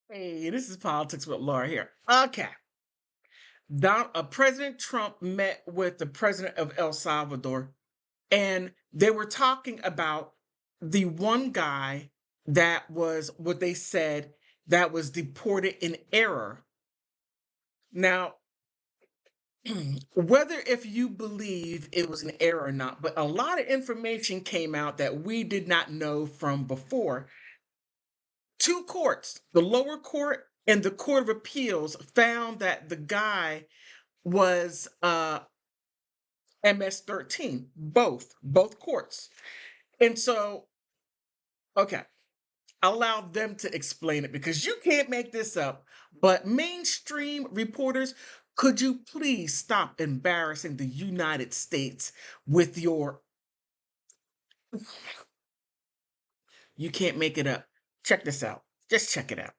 Hey, this is Politics with Laura here. Okay. President Trump met with the president of El Salvador, and they were talking about the one guy that was what they said that was deported in error. Now, whether if you believe it was an error or not, but a lot of information came out that we did not know from before. Two courts, the lower court and the Court of Appeals, found that the guy was MS-13, both courts. And so, okay, allow them to explain it because you can't make this up. But mainstream reporters, could you please stop embarrassing the United States with your... You can't make it up. Check this out. Just check it out.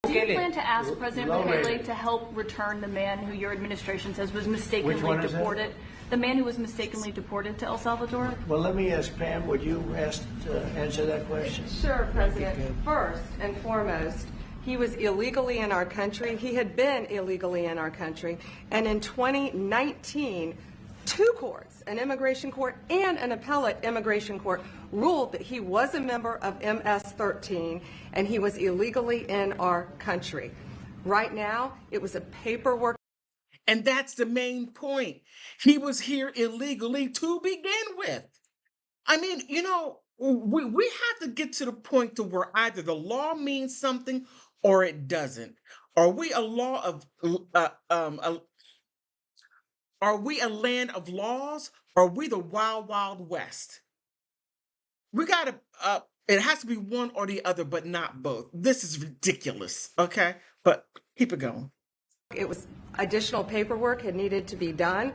Do you plan to ask President Bukele to help return the man who your administration says was mistakenly deported? The man who was mistakenly deported to El Salvador? Well, let me ask Pam, would you answer that question? Sure, President. First and foremost, he was illegally in our country. He had been illegally in our country. And in 2019, two courts, an immigration court and an appellate immigration court, ruled that he was a member of MS-13 and he was illegally in our country. Right now, it was a paperwork. And that's the main point. He was here illegally to begin with. I mean, you know, we have to get to the point to where either the law means something or it doesn't. Are we a law of are we a land of laws? Or are we the wild, wild west? We got to, it has to be one or the other, but not both. This is ridiculous, okay? But keep it going. It was additional paperwork had needed to be done.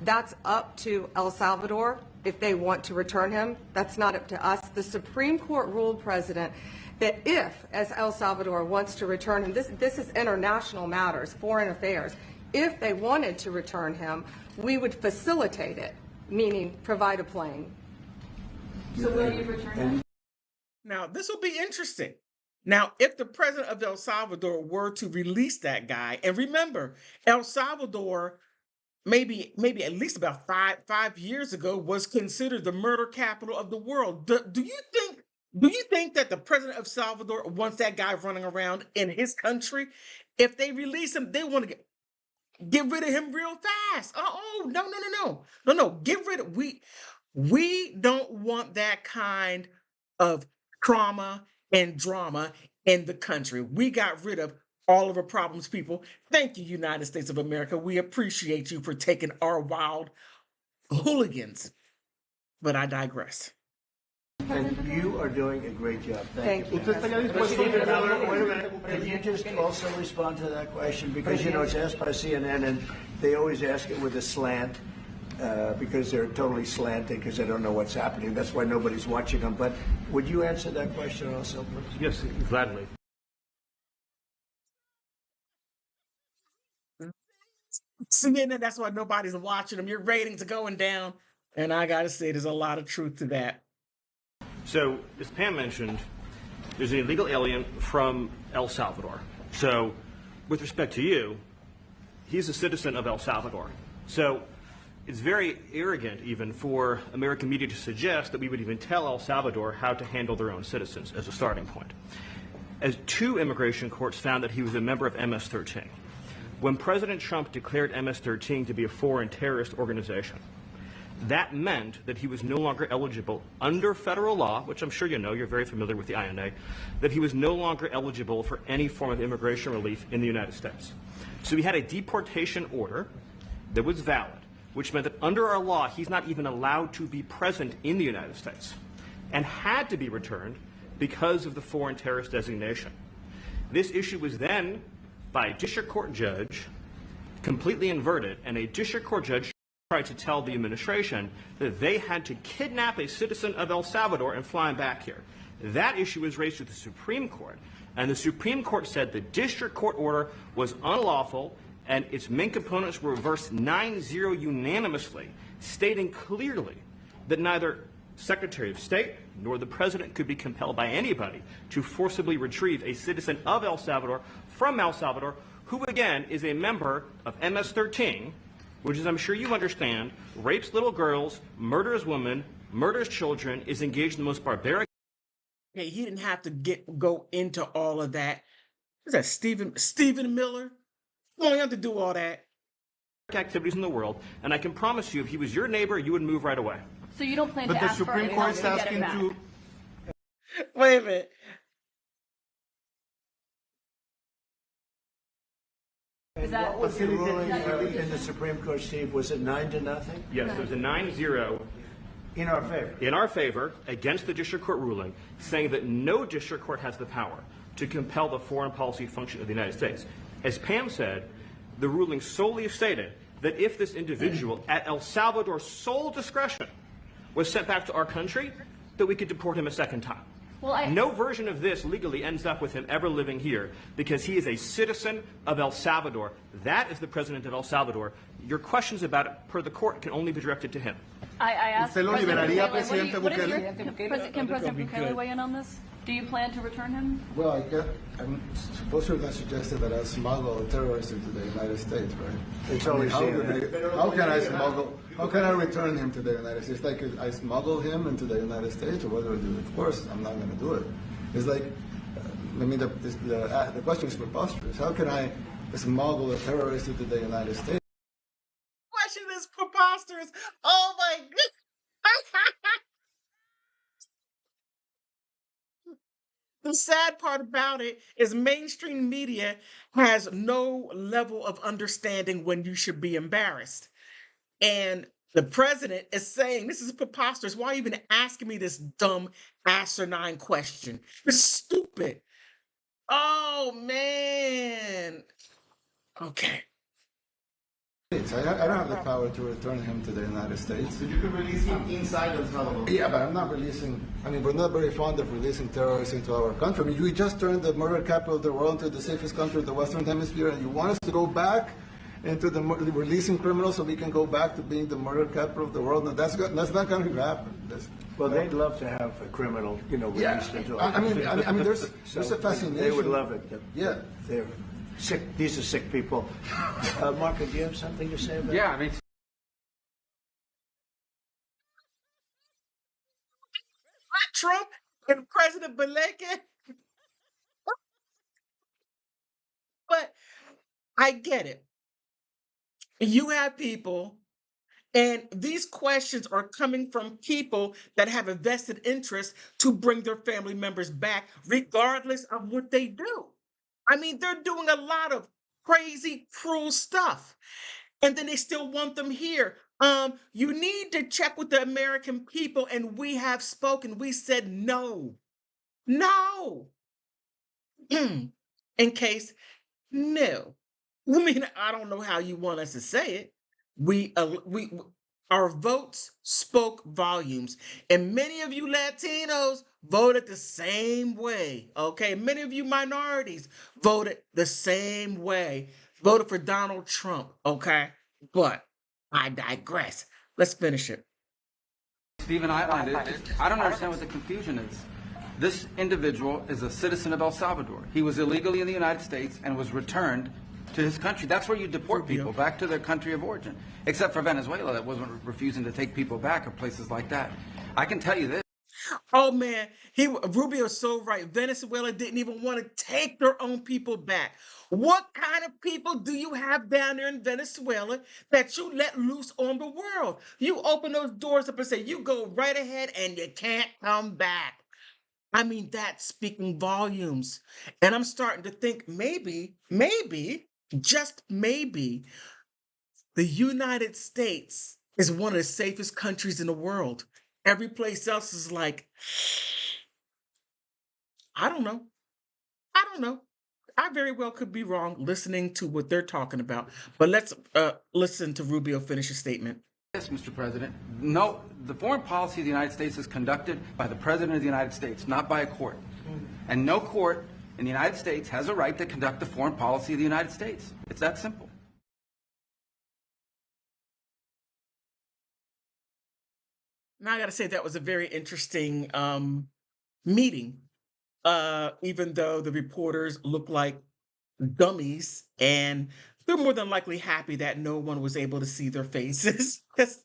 That's up to El Salvador if they want to return him. That's not up to us. The Supreme Court ruled, President, that if, as El Salvador wants to return him, this is international matters, foreign affairs, if they wanted to return him, we would facilitate it, meaning provide a plane. So will you return him? Now, this will be interesting. Now, if the president of El Salvador were to release that guy, and remember, El Salvador, maybe at least about five years ago, was considered the murder capital of the world. Do you think that the president of Salvador wants that guy running around in his country? If they release him, they want to get rid of him real fast. Oh, no. Get rid of we don't want that kind of trauma and drama in the country. We got rid of all of our problems, people. Thank you, United States of America. We appreciate you for taking our wild hooligans. But I digress. And you are doing a great job. Thank you. Wait a minute. Can you just also respond to that question? Because, you know, it's asked by CNN, and they always ask it with a slant because they're totally slanting because they don't know what's happening. That's why nobody's watching them. But would you answer that question also, please? Yes, gladly. CNN, that's why nobody's watching them. Your ratings are going down. And I got to say, there's a lot of truth to that. So, as Pam mentioned, there's an illegal alien from El Salvador. So, with respect to you, he's a citizen of El Salvador. So, it's very arrogant even for American media to suggest that we would even tell El Salvador how to handle their own citizens as a starting point. As two immigration courts found that he was a member of MS-13. When President Trump declared MS-13 to be a foreign terrorist organization, that meant that he was no longer eligible under federal law, which I'm sure you know, you're very familiar with the INA, that he was no longer eligible for any form of immigration relief in the United States. So we had a deportation order that was valid, which meant that under our law, he's not even allowed to be present in the United States and had to be returned because of the foreign terrorist designation. This issue was then, by a district court judge, completely inverted, and a district court judge tried to tell the administration that they had to kidnap a citizen of El Salvador and fly him back here. That issue was raised to the Supreme Court, and the Supreme Court said the district court order was unlawful, and its main components were reversed 9-0 unanimously, stating clearly that neither Secretary of State, nor the President could be compelled by anybody to forcibly retrieve a citizen of El Salvador from El Salvador, who again is a member of MS-13, which, as I'm sure you understand, rapes little girls, murders women, murders children, is engaged in the most barbaric. Okay, he didn't have to go into all of that. Is that Stephen Miller? You don't have to do all that. Activities in the world, and I can promise you, if he was your neighbor, you would move right away. So you don't plan But to the ask for Supreme any Court help is to get asking him back? to. Wait a minute. Is that What was the ruling in the Supreme Court, Steve? Was it 9-0? Yes, there's a 9-0 In our favor. in our favor against the district court ruling, saying that no district court has the power to compel the foreign policy function of the United States. As Pam said, the ruling solely stated that if this individual, at El Salvador's sole discretion, was sent back to our country, that we could deport him a second time. Well, No version of this legally ends up with him ever living here because he is a citizen of El Salvador. That is the President of El Salvador. Your questions about it, per the court, can only be directed to him. I asked ¿Usted lo President liberaría, Bukele, Presidente what is Bukele? can President Bukele weigh in on this? Do you plan to return him? Well, I'm supposed to have suggested that I smuggle a terrorist into the United States, right? It's always how CNN. can I smuggle? How can I return him to the United States? Like I smuggle him into the United States, or what do I do? Of course, I'm not going to do it. It's like, I mean, the question is preposterous. How can I smuggle a terrorist into the United States? Question is preposterous. Oh my goodness. The sad part about it is mainstream media has no level of understanding when you should be embarrassed. And the president is saying, this is preposterous. Why are you even asking me this dumb, asinine question? It's stupid. Oh, man. Okay. I don't have the power to return him to the United States. So you can release him inside El Salvador. Yeah, but I'm not releasing. I mean, we're not very fond of releasing terrorists into our country. I mean, we just turned the murder capital of the world into the safest country of the Western Hemisphere, and you want us to go back into the releasing criminals so we can go back to being the murder capital of the world? No, that's not going to happen. Well, they'd love to have a criminal, released into our I mean, there's a fascination. They would love it. Yeah. They're sick. These are sick people. Marco, do you have something to say about Yeah, I mean, Trump and President Bukele. But I get it. You have people, and these questions are coming from people that have a vested interest to bring their family members back, regardless of what they do. I mean, they're doing a lot of crazy, cruel stuff, and then they still want them here. You need to check with the American people, and we have spoken. We said no. No. In case, no. I mean, I don't know how you want us to say it. Our votes spoke volumes, and many of you Latinos voted the same way. Okay, many of you minorities voted the same way. Voted for Donald Trump. Okay, but I digress. Let's finish it. Stephen outlined it. I don't understand what the confusion is. This individual is a citizen of El Salvador. He was illegally in the United States and was returned to his country. That's where you deport people, back to their country of origin. Except for Venezuela, that wasn't refusing to take people back, or places like that. I can tell you this. Oh man, Rubio's so right. Venezuela didn't even want to take their own people back. What kind of people do you have down there in Venezuela that you let loose on the world? You open those doors up and say, you go right ahead and you can't come back. I mean, that's speaking volumes. And I'm starting to think maybe, just maybe, the United States is one of the safest countries in the world. Every place else is like, I don't know. I very well could be wrong listening to what they're talking about. But let's listen to Rubio finish his statement. Yes, Mr. President. No, the foreign policy of the United States is conducted by the President of the United States, not by a court. And no court in the United States has a right to conduct the foreign policy of the United States. It's that simple. I got to say that was a very interesting meeting. Even though the reporters looked like dummies, and they're more than likely happy that no one was able to see their faces because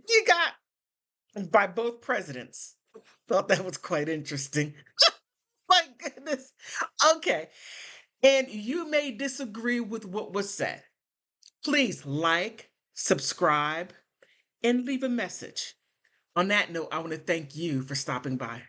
you got by both presidents. Thought that was quite interesting. My goodness. Okay. And you may disagree with what was said. Please like, subscribe, and leave a message. On that note, I want to thank you for stopping by.